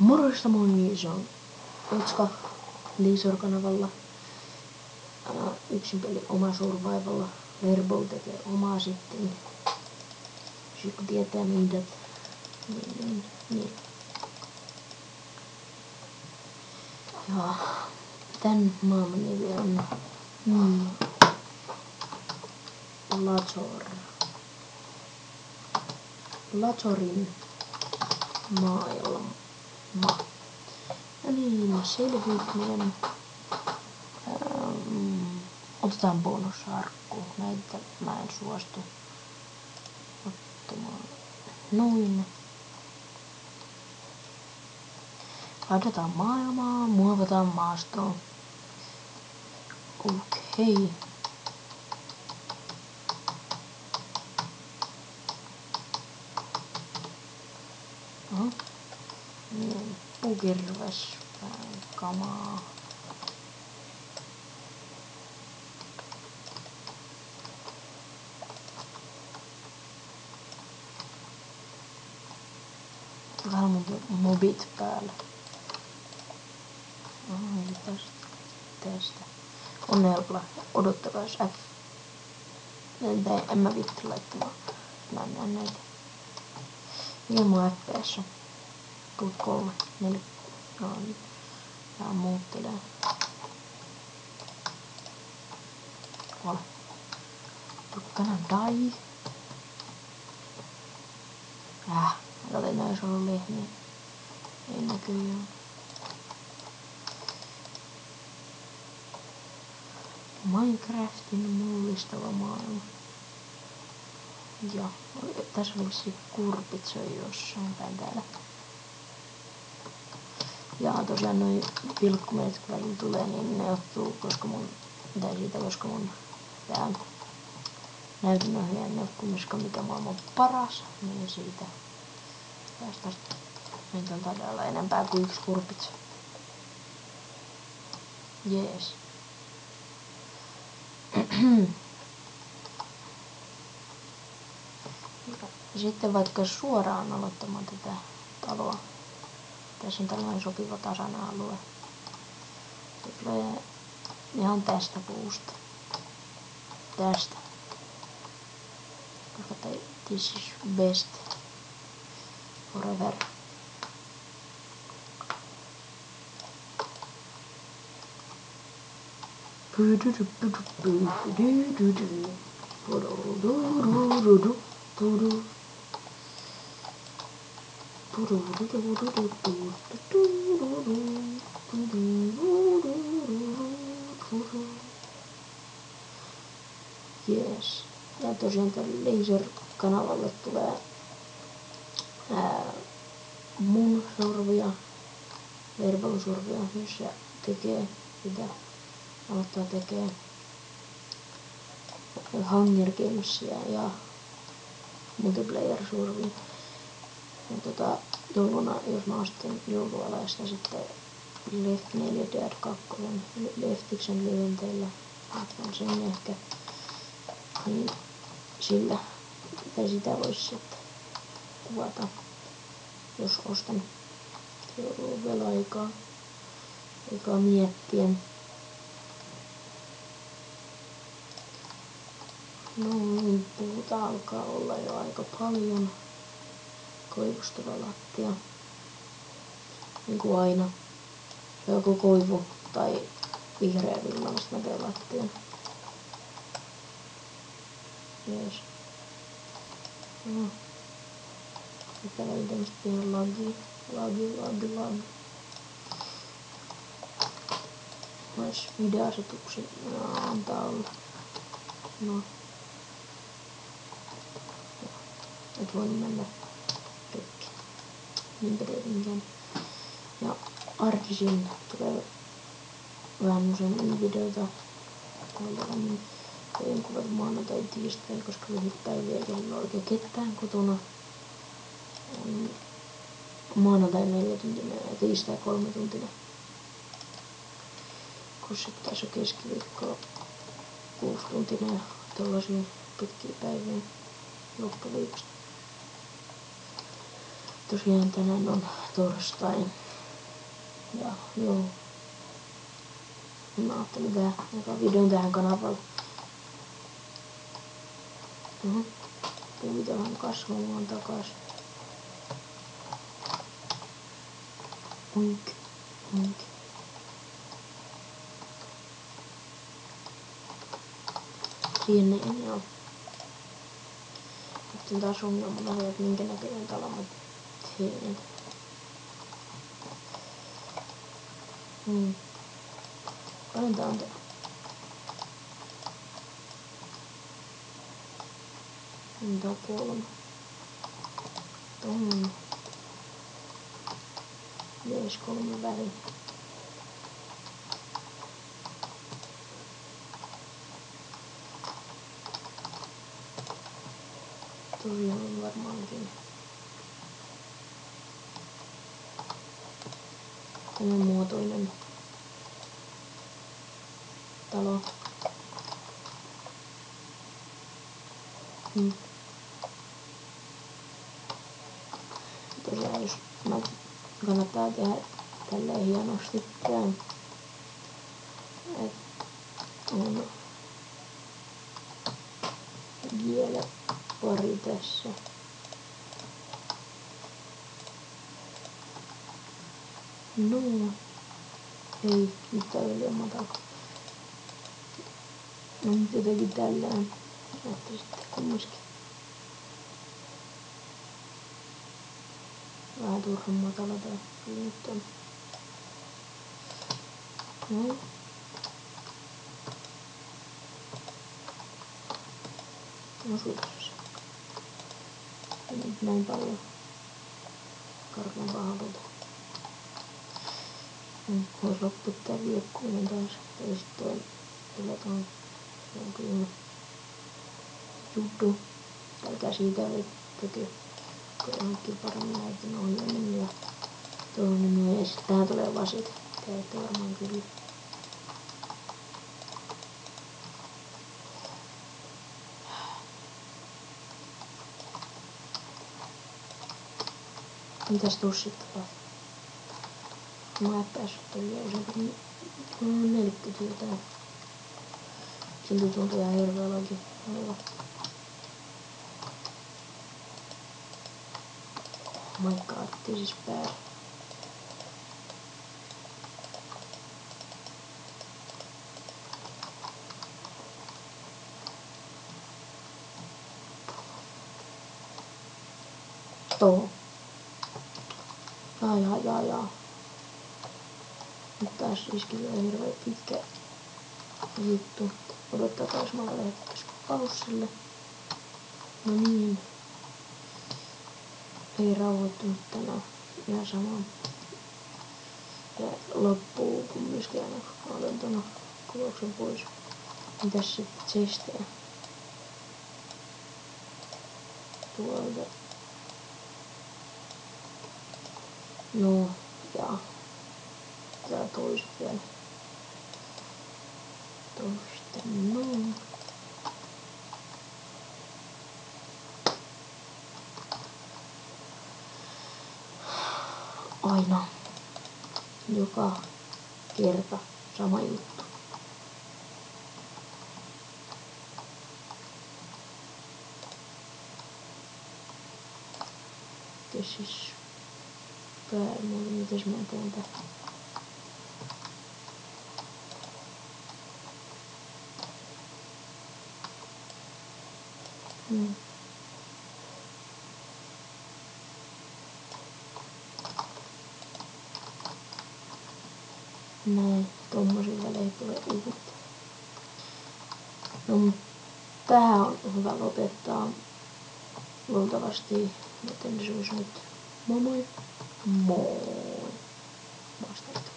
Morjesta moi, se on Otska Liisor-kanavalla. Yksin peli oma survivalla. Verbal tekee omaa sitten. Kun tietää mindet. Niin. Ja tän maailman nimi on Lazorin maailma. Ja niin, selviytyminen. Otetaan bonusarkku. Näitä mä en suostu ottamaan. Noin. Ladataan maailmaa, muovataan maastoon. Okei. Niin, pukirves, kamaa. Vähän mun mobit päällä. Eli tästä. On helpolla. Odottakaa jos F. En mä vitti laittamaan. Mä näen näitä. Mikä mun FPS on? 3, 4. Joo, nyt. Tää muuttelee. 3. Tukkana die. Katsotaan, jos on lehmiä. Ei näköjään. Minecraftin mullistava maailma. Ja tässä olisi kurpitsoi jossain päin täällä. Ja tosiaan noi pilkkumeet kun välillä tulee, niin ne johtuu, koska mun tää näytönohjaaja ei ole kumminkaan mikä maailman paras, niin siitä tästä meitä on todella enempää kuin yksi kurpitso. Jees. Sitten vaikka suoraan aloittamaan tätä taloa. Tässä on tällainen sopiva tasainen alue. Se tulee ihan tästä puusta. Tästä. Koska this is best forever. Yes. Ja tosiaan tälle Liisor-kanavalle tulee mun survia, verbal survia, jossa tekee sitä, aloittaa tekee Hunger Gamesia ja multiplayer survia. Ja jouluna, jos mä ostin joulualaista sitten Left 4 Dead 2 Leftiksen lyhenteillä, otan sen ehkä, niin sillä, tai sitä vois sitten kuvata, jos ostan. Joulu vielä aikaa miettien. No niin, puuta alkaa olla jo aika paljon. Koivustava lattia. Niin kuin aina. Joko koivu tai vihreä villasta näkee lattian. Jees. No. Mitä oli tämmöstä pienen lagi. Vois videoasetuksen antaa olla. No. Et voi mennä rikki. Niinpä tietenkään. Ja arkisin tulee vähän useammin videota. Tein kuvat maanantai tiistai, koska lyhytpäiviä ei ole oikein ketään kotona. Maanantai 4 tuntinen ja tiistai 3 tuntinen. Kun sitten taas on keskiviikko 6 tuntinen ja tollasia pitkiä päiviä loppuviikosta. Tosiaan tänään on torstai. Ja joo. Mä ajattelin tehdä eka videon tähän kanavalle. Puita vähän kasvamaan takas. Oink, oink. Siihen ne enää on. Sitten taas ongelmana, että minkä näköinen talo mä teen. Annetaan tää. Annetaan 3. Tommonen. Jees 3 väliin. Toi on varmaankin. Tämän muotoinen talo. Tosiaan jos kannattaa tehdä tälleen hienosti tää. Et on vielä pari tässä. No. Ei, nyt tää oli liian matala. No nyt jotenkin tällään. Näyttää sitten kumminkin. Vähän turhan matala tää nyt on. No. Osuutas. Ei nyt näin paljon karkeampaa haluta. Vois loppua tää viekkuinen taas. Tai sitten tulee tuohon jonkin juttu. Tai käsitällettäkö. Johonkin paremmin näytön ohjelmin ja tuohon ja sitten tähän tulee vasit. Tiedätte varmaan kyllä. Mitäs tuossa sitten tapahtuu? Mä en päässyt tälleen useampi 40 jotain. Silti tuntuu ihan hirveälläkin olla. Oh my god, this is bad. Joo. Jaa. Nyt taas iski vielä hirveän pitkä juttu. Odottaa taas mä lähettäis paussille. No niin. Ei rauhoittunut tänään. Ihan sama. Ja loppuu kumminkin aina kun otan ton kuvauksen pois. Mitäs sitten chestejä? Tuolta. No ja tää toiset vielä. Tosta noin. Aina. Joka kerta sama juttu. Siis mitäs mä teen tää? Näin, tommosin välein tulee ihme. No mut tähän on hyvä lopettaa. Luultavasti, joten se olisi nyt moi moi. Moi. Vasta.